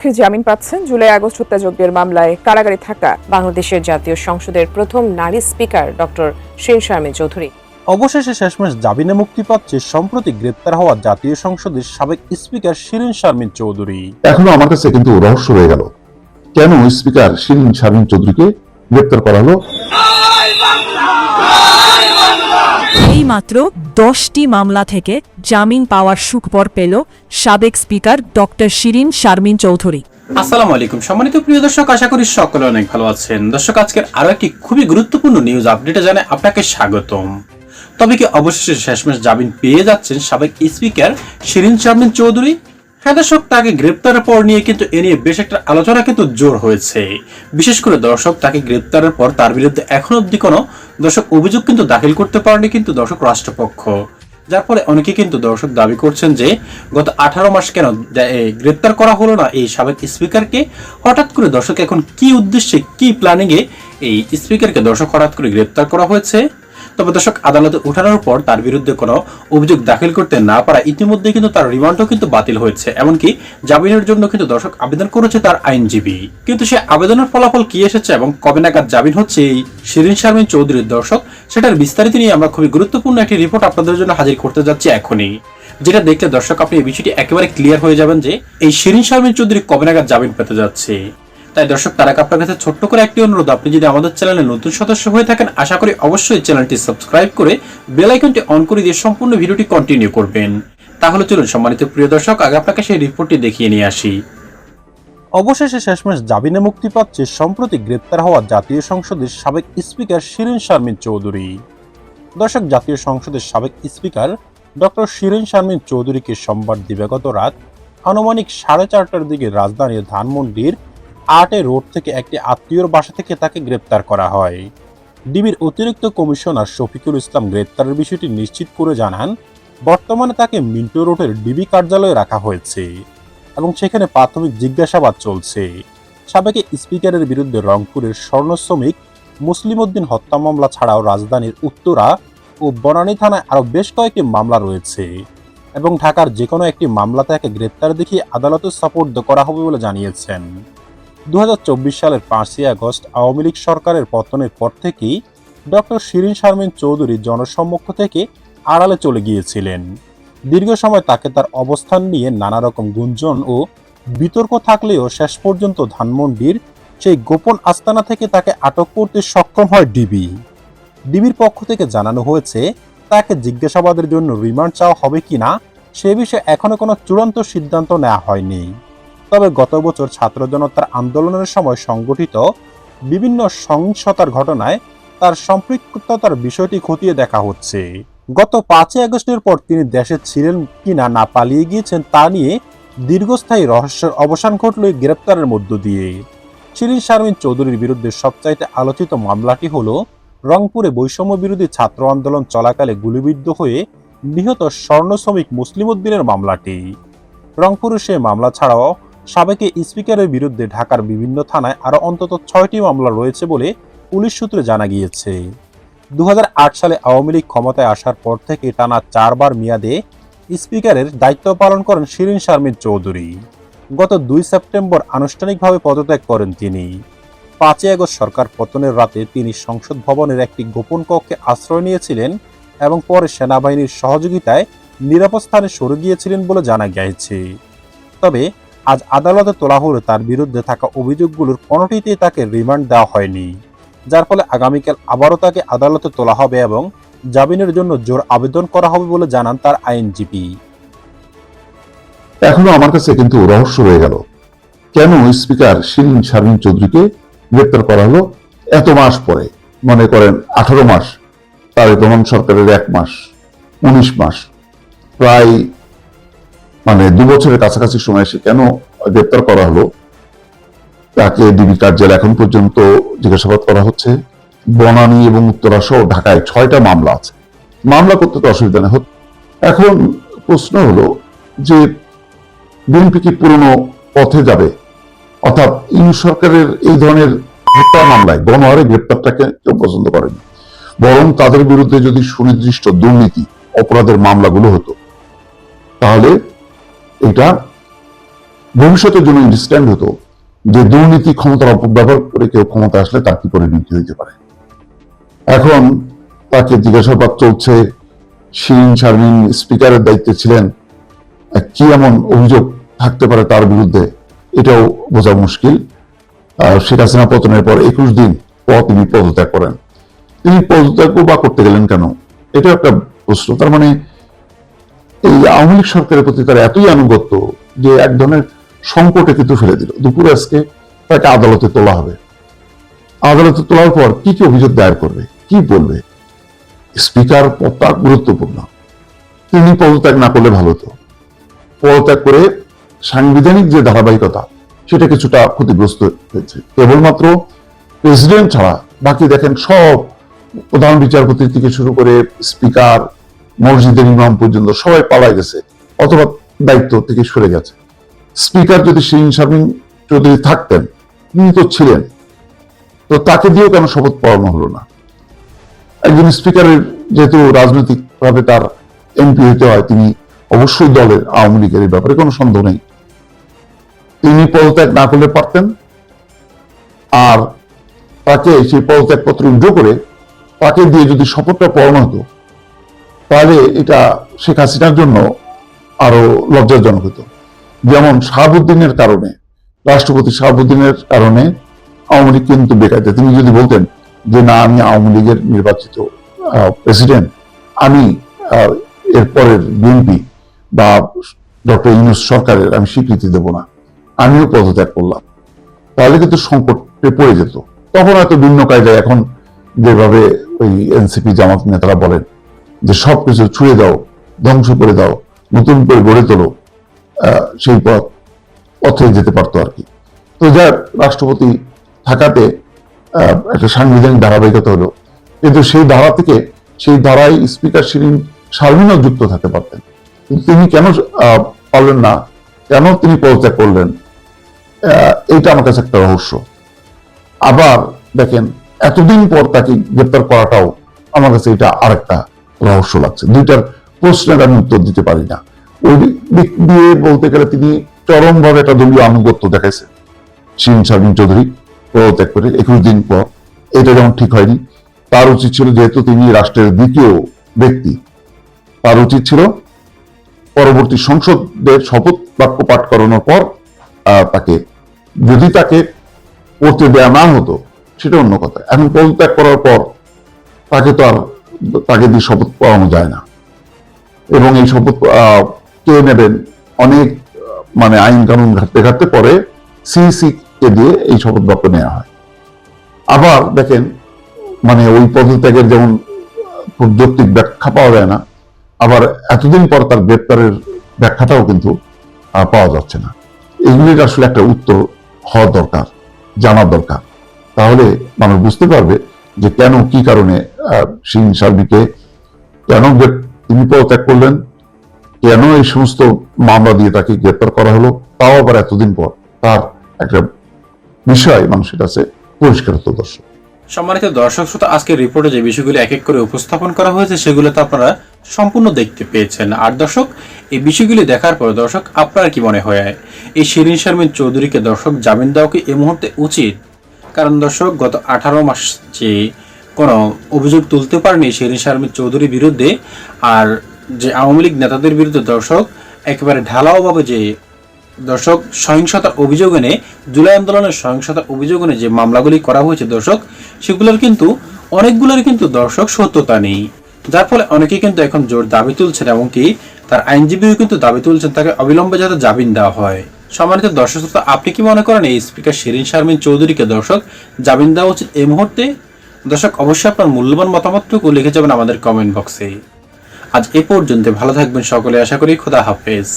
জামিন পাচ্ছেন July August হত্যাযজ্ঞের মামলায় কারাগারে থাকা বাংলাদেশের জাতীয় সংসদের প্রথম নারী স্পিকার ডক্টর শিরিন শারমিন চৌধুরী। অবশেষে শেষমেশ জামিনে মুক্তি পাচ্ছে সম্প্রতি গ্রেপ্তার হওয়া জাতীয় সংসদের সাবেক স্পিকার শিরিন শারমিন চৌধুরী। এখনো আমার কাছে কিন্তু রহস্য রয়ে গেল, কেন স্পিকার শিরিন শারমিন চৌধুরীকে গ্রেপ্তার করা হলো। এই মাত্র 10টি মামলা থেকে জামিন পাওয়ার সুখবর পেল সাবেক স্পিকার ডক্টর শিরিন শারমিন চৌধুরী। আসসালামু আলাইকুম সম্মানিত প্রিয় দর্শক, আশা করি সকলে অনেক ভালো আছেন। দর্শক, আজকের আরো একটি খুবই গুরুত্বপূর্ণ নিউজ আপডেটে জানাই আপনাকে স্বাগতম। তবে কি অবশেষে শেষমেশ জামিন পেয়ে যাচ্ছেন সাবেক স্পিকার শিরিন শারমিন চৌধুরী? হ্যাঁ দর্শক, তাকে গ্রেপ্তারের পর নিয়ে কিন্তু এ নিয়ে বেশ একটা আলোচনা কিন্তু জোর হয়েছে। বিশেষ করে দর্শক, তাকে গ্রেপ্তারের পর তার বিরুদ্ধে এখনো অব্দি কোনো দর্শক অভিযোগ কিন্তু দাখিল করতে পারেনি কিন্তু দর্শক রাষ্ট্রপক্ষ। যার ফলে অনেকে কিন্তু দর্শক দাবি করছেন যে গত 18 মাস কেন গ্রেপ্তার করা হলো না এই সাবেক স্পিকারকে। হঠাৎ করে দর্শক এখন কি উদ্দেশ্যে, কি প্ল্যানিং এ এই স্পিকারকে দর্শক হঠাৎ করে গ্রেপ্তার করা হয়েছে? তবে দর্শক, আদালতে উঠানোর পর তার বিরুদ্ধে কোনো অভিযোগ দাখিল করতে না পারা ইতিমধ্যে কিন্তু তার রিমান্ডও কিন্তু বাতিল হয়েছে। এমনকি জামিনের জন্য কিন্তু দর্শক আবেদন করেছে তার আইনজীবী। কিন্তু সে আবেদনের ফলাফল কি এসেছে এবং কবে নাগাদ জামিন হচ্ছে এই শিরিন শারমিন চৌধুরীর দর্শক, সেটার বিস্তারিত নিয়ে আমরা খুবই গুরুত্বপূর্ণ একটি রিপোর্ট আপনাদের জন্য হাজির করতে যাচ্ছি এখনই। যেটা দেখলে দর্শক আপনি এই বিষয়টি একেবারে ক্লিয়ার হয়ে যাবেন যে এই শিরিন শারমিন চৌধুরী কবে নাগাদ জামিন পেতে যাচ্ছে। তাই দর্শক, তার আগে আপনার কাছে ছোট্ট করে একটি অনুরোধ, আপনি যদি আমাদের চ্যানেলে নতুন সদস্য হয়ে থাকেন আশা করি অবশ্যই চ্যানেলটি সাবস্ক্রাইব করে বেল আইকনটি অন করে দিয়ে সম্পূর্ণ ভিডিওটি কন্টিনিউ করবেন। তাহলে চলুন সম্মানিত প্রিয় দর্শক, আগে আপনাকে সেই রিপোর্টটি দেখিয়ে নিয়ে আসি। অবশেষে শেষমেশ জামিনে মুক্তি পাচ্ছে সম্প্রতি গ্রেপ্তার হওয়া জাতীয় সংসদের সাবেক স্পিকার শিরিন শারমিন চৌধুরী। দর্শক, জাতীয় সংসদের সাবেক স্পিকার ডক্টর শিরিন শারমিন চৌধুরীকে সোমবার দিবাগত রাত আনুমানিক 4:30টার দিকে রাজধানীর ধানমন্ডির 8 রোড থেকে একটি আত্মীয়র বাসা থেকে তাকে গ্রেপ্তার করা হয়। ডিবির অতিরিক্ত কমিশনার শফিকুল ইসলাম গ্রেপ্তারের বিষয়টি নিশ্চিত করে জানান, বর্তমানে তাকে মিন্টো রোডের ডিবি কার্যালয়ে রাখা হয়েছে এবং সেখানে প্রাথমিক জিজ্ঞাসাবাদ চলছে। সাবেক স্পিকারের বিরুদ্ধে রংপুরের স্বর্ণ শ্রমিক মুসলিম উদ্দিন হত্যা মামলা ছাড়াও রাজধানীর উত্তরা ও বনানী থানায় আরও বেশ কয়েকটি মামলা রয়েছে এবং ঢাকার যে কোনো একটি মামলা তাকে গ্রেপ্তার দেখিয়ে আদালতে সোপর্দ করা হবে বলে জানিয়েছেন। 2024 সালের 5 আগস্ট আওয়ামী লীগ সরকারের পতনের পর থেকেই ডক্টর শিরিন শারমিন চৌধুরী জনসম্মুখ থেকে আড়ালে চলে গিয়েছিলেন। দীর্ঘ সময় তাকে তার অবস্থান নিয়ে নানা রকম গুঞ্জন ও বিতর্ক থাকলেও শেষ পর্যন্ত ধানমন্ডির সেই গোপন আস্তানা থেকে তাকে আটক করতে সক্ষম হয় ডিবি। ডিবির পক্ষ থেকে জানানো হয়েছে, তাকে জিজ্ঞাসাবাদের জন্য রিমান্ড চাওয়া হবে কিনা সে বিষয়ে এখনো কোনো চূড়ান্ত সিদ্ধান্ত নেওয়া হয়নি। তবে গত বছর ছাত্র জনতার আন্দোলনের সময় সংগঠিত বিভিন্ন সহিংসতার ঘটনায় তার সম্পৃক্ততার বিষয়টি খতিয়ে দেখা হচ্ছে। গত 5 আগস্টের পর তিনি দেশে ছিলেন কিনা না পালিয়ে গিয়েছেন তা নিয়ে দীর্ঘস্থায়ী রহস্যের অবসান ঘটল এই গ্রেপ্তারের মধ্য দিয়ে। শিরিন শারমিন চৌধুরীর বিরুদ্ধে সবচাইতে আলোচিত মামলাটি হল রংপুরে বৈষম্য বিরোধী ছাত্র আন্দোলন চলাকালে গুলিবিদ্ধ হয়ে নিহত স্বর্ণ শ্রমিক মুসলিম উদ্দিনের মামলাটি। রংপুরে সে মামলা ছাড়াও সাবেক স্পিকারের বিরুদ্ধে ঢাকার বিভিন্ন থানায় আরও অন্তত 6টি মামলা রয়েছে বলে পুলিশ সূত্রে জানা গিয়েছে। 2008 সালে আওয়ামী লীগ ক্ষমতায় আসার পর থেকে টানা 4 বার মেয়াদে স্পিকারের দায়িত্ব পালন করেন শিরিন শারমিন চৌধুরী। গত 2 সেপ্টেম্বর আনুষ্ঠানিকভাবে পদত্যাগ করেন তিনি। 5 আগস্ট সরকার পতনের রাতে তিনি সংসদ ভবনের একটি গোপন কক্ষে আশ্রয় নিয়েছিলেন এবং পরে সেনাবাহিনীর সহযোগিতায় নিরাপদ স্থানে সরে গিয়েছিলেন বলে জানা গিয়েছে। তবে আজ আদালতে তোলা হলে তার বিরুদ্ধে থাকা অভিযোগগুলোর কোনোটিতেই তাকে রিমান্ড দেওয়া হয়নি, যার ফলে আগামীকাল আবারও তাকে আদালতে তোলা হবে এবং জামিনের জন্য জোর আবেদন করা হবে বলে জানান তার আইনজীবী। এখনো আমার কাছে কিন্তু রহস্য রয়ে গেল, কেন স্পিকার শিরিন শারমিন চৌধুরীকে গ্রেপ্তার করা হলো এত মাস পরে। মনে করেন 18 মাস, তার প্রমাণ সরকারের 1 মাস, 19 মাস, প্রায় 2 বছরের কাছাকাছি সময় এসে কেন গ্রেপ্তার করা হলো। তাকে ডিবি কার্যালয়ে এখন পর্যন্ত জিজ্ঞাসাবাদ করা হচ্ছে। বনানী এবং উত্তরা সহ ঢাকায় 6টা মামলা আছে, মামলা করতে তো অসুবিধা নেই। এখন প্রশ্ন হলো যে বিএনপি কি পুরনো পথে যাবে, অর্থাৎ ইউনূস সরকারের এই ধরনের হত্যা মামলায় গণহারে গ্রেপ্তারটাকে কেউ পছন্দ করেনি, বরং তাদের বিরুদ্ধে যদি সুনির্দিষ্ট দুর্নীতি অপরাধের মামলাগুলো হতো তাহলে এটা ভবিষ্যতের জন্য ইনস্ট্যান্ট হতো যে দুর্নীতি ক্ষমতার অপব্যবহার করে কেউ ক্ষমতা আসলে তার কি পরিণতি হইতে পারে। এখন তাকে জিজ্ঞাসাবাদ চলছে, শিরিন শারমিন স্পিকারের দায়িত্বে ছিলেন, কি এমন অভিযোগ থাকতে পারে তার বিরুদ্ধে এটাও বোঝা মুশকিল। শেখ হাসিনা পতনের পর 21 দিন পর তিনি পদত্যাগ করেন। তিনি পদত্যাগ বা করতে গেলেন কেন, এটা একটা প্রশ্ন। তার মানে এই আওয়ামী লীগ সরকারের প্রতি তার এতই আনুগত্য যে এক ধরনের সংকটে কিন্তু ফেলে দিল। দুপুরে আজকে তাকে আদালতে তোলা হবে। আদালতে তোলার পর কি কি অভিযোগ দায়ের করবে, কি বলবে? স্পিকার পদটা গুরুত্বপূর্ণ, তিনি পদত্যাগ না করলে ভালো হতো। পদত্যাগ করে সাংবিধানিক যে ধারাবাহিকতা সেটা কিছুটা ক্ষতিগ্রস্ত হয়েছে। কেবলমাত্র প্রেসিডেন্ট ছাড়া বাকি দেখেন সব প্রধান বিচারপতি থেকে শুরু করে স্পিকার, মসজিদের ইমাম পর্যন্ত সবাই পালায় গেছে অথবা দায়িত্ব থেকে সরে গেছে। স্পিকার যদি শিরিন শারমিন চৌধুরী থাকতেন, তিনি তো ছিলেন, তো তাকে দিয়েও কেন শপথ পড়ানো হলো না? একজন স্পিকারের যেহেতু রাজনৈতিক ভাবে তার এমপি হতে হয়, তিনি অবশ্যই দলের আওয়ামী লীগের এই ব্যাপারে কোনো সন্দেহ নেই। তিনি পদত্যাগ না করলে পারতেন, আর তাকে সেই পদত্যাগ পত্র উইথড্র করে তাকে দিয়ে যদি শপথটা পড়ানো হতো, তাহলে এটা শেখ হাসিনার জন্য আরো লজ্জাজনক হতো। যেমন শাহাবুদ্দিনের কারণে, রাষ্ট্রপতি শাহাবুদ্দিনের কারণে আওয়ামী লীগ কিন্তু বেকায়দা। তিনি যদি বলতেন যে না, আমি আওয়ামী লীগের নির্বাচিত প্রেসিডেন্ট, আমি এরপরের বিএনপি বা ডক্টর ইউনূস সরকারের আমি স্বীকৃতি দেব না, আমিও পদত্যাগ করলাম, তাহলে কিন্তু সংকটে পড়ে যেত। তখন হয়তো ভিন্ন কায়দায় এখন যেভাবে ওই এনসিপি জামাত নেতারা বলেন যে সবকিছু ছুঁড়ে দাও, ধ্বংস করে দাও, নতুন করে গড়ে তোলো, সেই পথে যেতে পারতো আর কি। তো যার রাষ্ট্রপতি থাকাতে একটা সাংবিধানিক ধারাবাহিকতা হলো, কিন্তু সেই ধারা থেকে সেই ধারায় স্পিকার শিরিন শারমিনও যুক্ত থাকতে পারতেন। কিন্তু তিনি কেন পারলেন না, কেন তিনি পদত্যাগ করলেন, এইটা আমার কাছে একটা রহস্য। আবার দেখেন, এতদিন পর তাকে গ্রেপ্তার করাটাও আমার কাছে এটা আরেকটা রহস্য লাগছে। দুইটার প্রশ্নের আমি উত্তর দিতে পারি না। ওই দিক দিয়ে বলতে গেলে তিনি চরমভাবে একটা দলীয় আনুগত্য দেখাইছেন শিরিন শারমিন চৌধুরী পদত্যাগ করে 21 দিন পর। এটা যেমন ঠিক হয়নি। তার উচিত ছিল, যেহেতু তিনি রাষ্ট্রের দ্বিতীয় ব্যক্তি, তার উচিত ছিল পরবর্তী সংসদের শপথ বাক্য পাঠ করানোর পর তাকে, যদি তাকে করতে দেয়া না হতো সেটা অন্য কথা। এখন পদত্যাগ করার পর তাকে তো আর তাকে দিয়ে শপথ পড়ানো যায় না। এবং এই শপথ কে নেবেন, অনেক মানে আইন কানুন ঘাটতে ঘাটতে পরে সিইসি কে দিয়ে এই শপথ বাক্য নেওয়া হয়। আবার দেখেন, মানে ওই পদত্যাগের যেমন খুব যৌক্তিক ব্যাখ্যা পাওয়া যায় না, আবার এতদিন পর তার গ্রেপ্তারের ব্যাখ্যাটাও কিন্তু পাওয়া যাচ্ছে না। এগুলির আসলে একটা উত্তর হওয়া দরকার, জানা দরকার। তাহলে মানুষ বুঝতে পারবে যে কেন, কি কারণে শিরিন শারমিনকে কেন তিনি পদত্যাগ করলেন, কেন এই সমস্ত মামলা দিয়ে তাকে গ্রেপ্তার করা হলো, তাও আবার এতদিন পর। তার একটা বিষয় মানুষের কাছে পরিষ্কার হতো। দর্শক, সম্মানিত দর্শক শ্রোতা, আজকের রিপোর্টে যে বিষয়গুলো এক এক করে উপস্থাপন করা হয়েছে সেগুলো তো আপনারা সম্পূর্ণ দেখতে পেয়েছেন। আর দর্শক, এই বিষয়গুলি দেখার পর দর্শক আপনার কি মনে হয়, এই শিরিন শারমিন চৌধুরীকে দর্শক জামিন দেওয়া কি এই মুহূর্তে উচিত? কারণ দর্শক, গত 18 মাস যে কোনো অভিযোগ তুলতে পারেনি শিরিন শারমিন চৌধুরীর বিরুদ্ধে, আর যে আওয়ামী লীগ নেতাদের বিরুদ্ধে দর্শক একেবারে ঢালাওভাবে যে দর্শক সহিংসতার অভিযোগ এনে, জুলাই আন্দোলনের সহিংসতার অভিযোগ এনে যে মামলাগুলি করা হয়েছে দর্শক, সেগুলোর কিন্তু অনেকগুলোর কিন্তু দর্শক সত্যতা নেই। যার ফলে অনেকে কিন্তু এখন জোর দাবি তুলছেন, এমনকি তার আইনজীবীও কিন্তু দাবি তুলছেন তাকে অবিলম্বে যাতে জামিন দেওয়া হয়। সম্মানিত দর্শক, আপনি কি মনে করেন এই স্পিকার শিরিন শারমিন চৌধুরীকে দর্শক জামিন দেওয়া উচিত এই মুহূর্তে? দর্শক, অবশ্যই আপনার মূল্যবান মতামতটুকু লিখে যাবেন আমাদের কমেন্ট বক্সে। আজ এ পর্যন্ত, ভালো থাকবেন সকলে, আশা করি। খোদা হাফেজ।